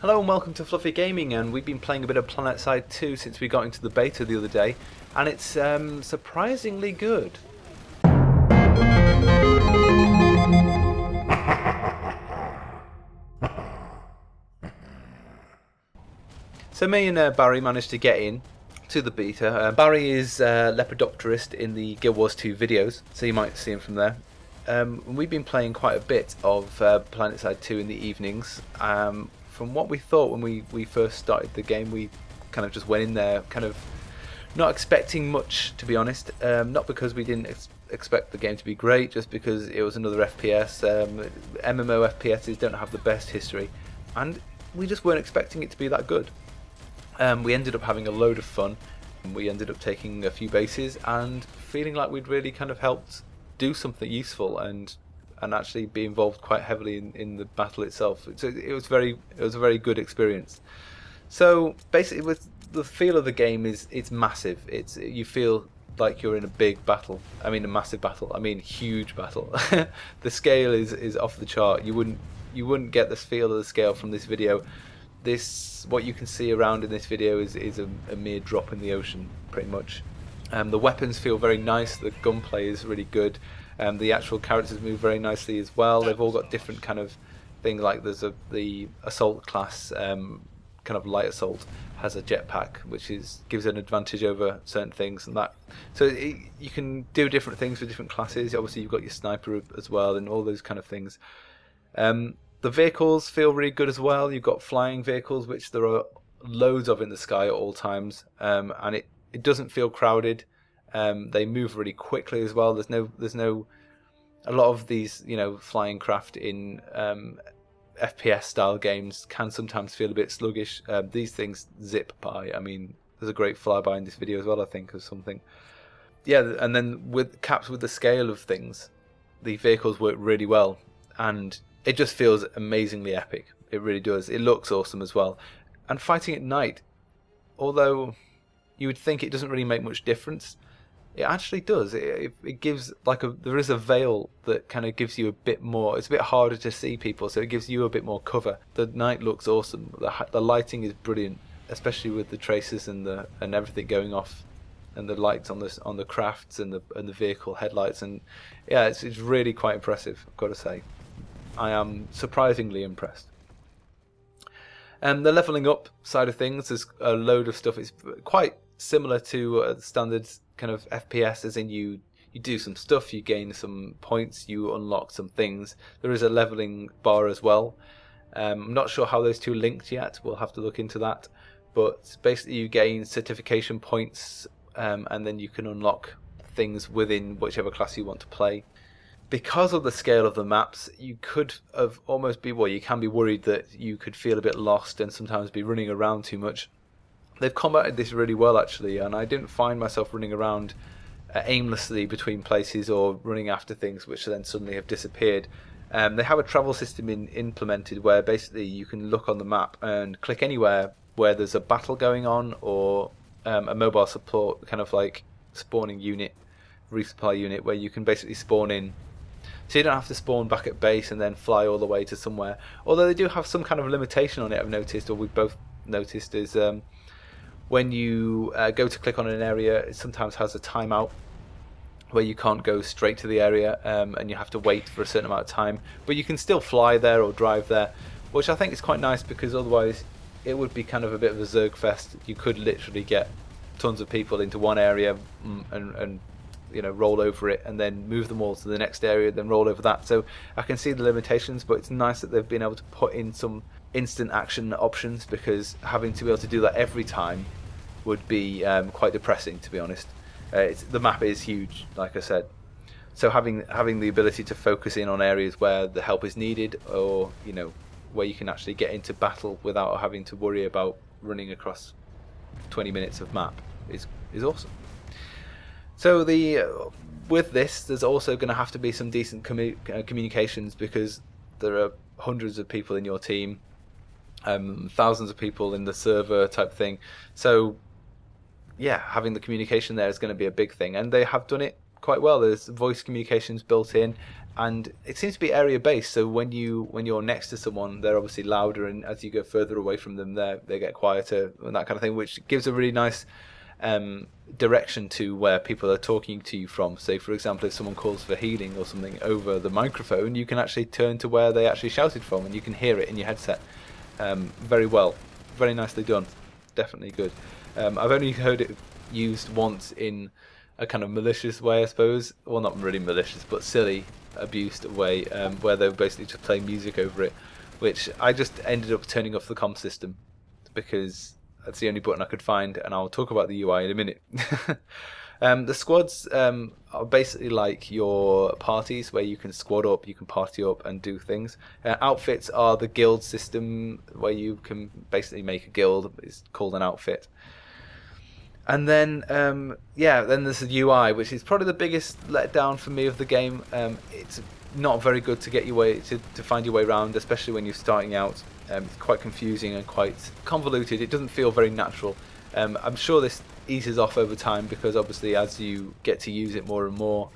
Hello and welcome to Fluffy Gaming, and we've been playing a bit of Planetside 2 since we got into the beta the other day, and it's surprisingly good. So me and Barry managed to get in to the beta. Barry is Lepidopterist in the Guild Wars 2 videos, so you might see him from there. We've been playing quite a bit of Planetside 2 in the evenings. From what we thought when we first started the game, we kind of just went in there kind of not expecting much, to be honest. Not because we didn't expect the game to be great, just because it was another FPS. MMO FPSs don't have the best history, and we just weren't expecting it to be that good. We ended up having a load of fun. We ended up taking a few bases and feeling like we'd really kind of helped do something useful and actually be involved quite heavily in the battle itself. So it was a very good experience. So basically, with the feel of the game it's massive. You feel like you're in a big battle. I mean a massive battle. I mean huge battle. The scale is off the chart. You wouldn't get this feel of the scale from this video. What you can see around in this video is a mere drop in the ocean, pretty much. The weapons feel very nice. The gunplay is really good. The actual characters move very nicely as well. They've all got different kind of things. Like there's the assault class, kind of light assault, has a jetpack, which gives an advantage over certain things, and that. So you can do different things with different classes. Obviously, you've got your sniper as well, and all those kind of things. The vehicles feel really good as well. You've got flying vehicles, which there are loads of in the sky at all times, and it doesn't feel crowded. They move really quickly as well. There's no a lot of these flying craft in FPS style games can sometimes feel a bit sluggish. These things zip by. I mean, there's a great flyby in this video as well, I think, or something. Yeah, and then with the scale of things, the vehicles work really well, and it just feels amazingly epic. It really does. It looks awesome as well. And fighting at night, although you would think it doesn't really make much difference, it actually does. It gives there is a veil that kind of gives you a bit more. It's a bit harder to see people, so it gives you a bit more cover. The night looks awesome. The lighting is brilliant, especially with the traces and everything going off, and the lights on the crafts and the vehicle headlights, and yeah, it's really quite impressive, I've got to say. I am surprisingly impressed. The leveling up side of things, there's a load of stuff. It's quite similar to the standard kind of FPS, as in you do some stuff, you gain some points, you unlock some things. There is a leveling bar as well. I'm not sure how those two linked yet. We'll have to look into that. But basically, you gain certification points, and then you can unlock things within whichever class you want to play. Because of the scale of the maps, you could have you can be worried that you could feel a bit lost and sometimes be running around too much. They've combated this really well, actually, and I didn't find myself running around aimlessly between places or running after things which then suddenly have disappeared. They have a travel system implemented where basically you can look on the map and click anywhere where there's a battle going on, or a mobile support kind of like spawning unit, resupply unit, where you can basically spawn in. So you don't have to spawn back at base and then fly all the way to somewhere. Although they do have some kind of limitation on it, I've noticed, or we've both noticed, is when you go to click on an area, it sometimes has a timeout where you can't go straight to the area, and you have to wait for a certain amount of time. But you can still fly there or drive there, which I think is quite nice, because otherwise it would be kind of a bit of a Zerg fest. You could literally get tons of people into one area and roll over it, and then move them all to the next area, then roll over that. So I can see the limitations, but it's nice that they've been able to put in some instant action options, because having to be able to do that every time would be quite depressing, to be honest. The map is huge, like I said, so having the ability to focus in on areas where the help is needed, or where you can actually get into battle without having to worry about running across 20 minutes of map is awesome. So with this, there's also going to have to be some decent communications, because there are hundreds of people in your team, thousands of people in the server type thing. So yeah, having the communication there is going to be a big thing, and they have done it quite well. There's voice communications built in, and it seems to be area based. So when you're next to someone, they're obviously louder, and as you go further away from them, they get quieter and that kind of thing, which gives a really nice direction to where people are talking to you from. Say, for example, if someone calls for healing or something over the microphone, you can actually turn to where they actually shouted from, and you can hear it in your headset. Very well, very nicely done, definitely good. I've only heard it used once in a kind of malicious way, I suppose. Well, not really malicious, but silly, abused way, where they were basically just playing music over it, which I just ended up turning off the comm system because that's the only button I could find, and I'll talk about the UI in a minute. The squads are basically like your parties, where you can squad up, you can party up and do things. Outfits are the guild system, where you can basically make a guild. It's called an outfit. And then, then there's the UI, which is probably the biggest letdown for me of the game. It's not very good to get your way to find your way around, especially when you're starting out. It's quite confusing and quite convoluted. It doesn't feel very natural. I'm sure this eases off over time, because obviously as you get to use it more and more,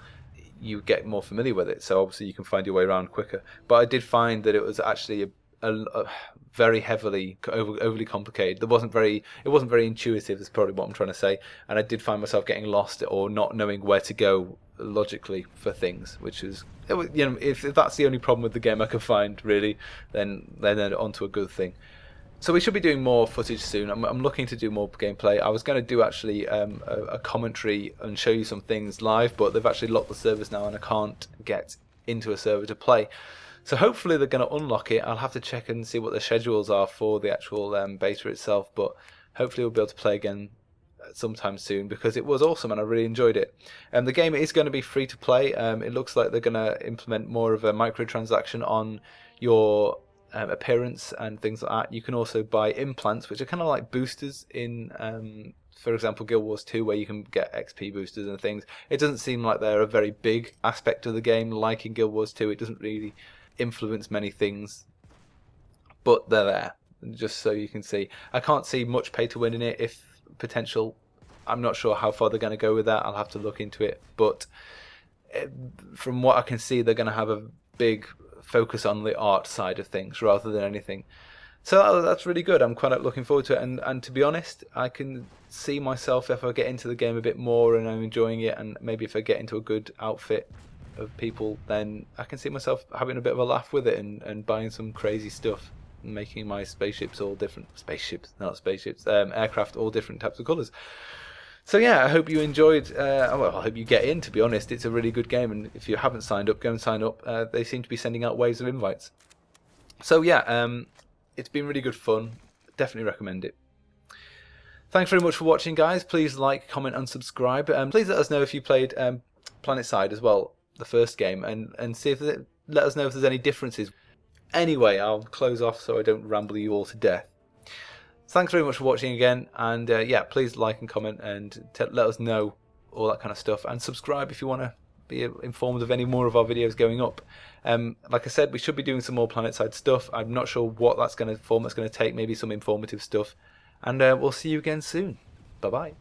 you get more familiar with it. So obviously you can find your way around quicker. But I did find that it was actually a very overly complicated. It wasn't very intuitive, is probably what I'm trying to say. And I did find myself getting lost or not knowing where to go logically for things, which is, if that's the only problem with the game I could find, really, then onto a good thing. So we should be doing more footage soon. I'm looking to do more gameplay. I was going to do actually a commentary and show you some things live, but they've actually locked the servers now and I can't get into a server to play. So hopefully they're going to unlock it. I'll have to check and see what the schedules are for the actual beta itself, but hopefully we'll be able to play again sometime soon, because it was awesome and I really enjoyed it. The game is going to be free to play. It looks like they're going to implement more of a microtransaction on your appearance and things like that. You can also buy implants, which are kind of like boosters in, for example, Guild Wars 2, where you can get XP boosters and things. It doesn't seem like they're a very big aspect of the game, like in Guild Wars 2. It doesn't really influence many things, but they're there, just so you can see. I can't see much pay to win in it, if potential. I'm not sure how far they're going to go with that. I'll have to look into it, but from what I can see, they're going to have a big focus on the art side of things rather than anything. So that's really good. I'm quite looking forward to it, and to be honest, I can see myself, if I get into the game a bit more and I'm enjoying it, and maybe if I get into a good outfit of people, then I can see myself having a bit of a laugh with it and buying some crazy stuff and making my spaceships all different. Aircraft all different types of colours. So yeah, I hope you enjoyed. Well, I hope you get in, to be honest. It's a really good game, and if you haven't signed up, go and sign up. They seem to be sending out waves of invites. So yeah, it's been really good fun. Definitely recommend it. Thanks very much for watching, guys. Please like, comment and subscribe. Please let us know if you played Planetside as well, the first game, and see if let us know if there's any differences. Anyway, I'll close off so I don't ramble you all to death. Thanks very much for watching again, and yeah, please like and comment and let us know all that kind of stuff, and subscribe if you want to be informed of any more of our videos going up. Like I said, we should be doing some more Planetside stuff. I'm not sure what form that's going to take, maybe some informative stuff, and we'll see you again soon. Bye bye.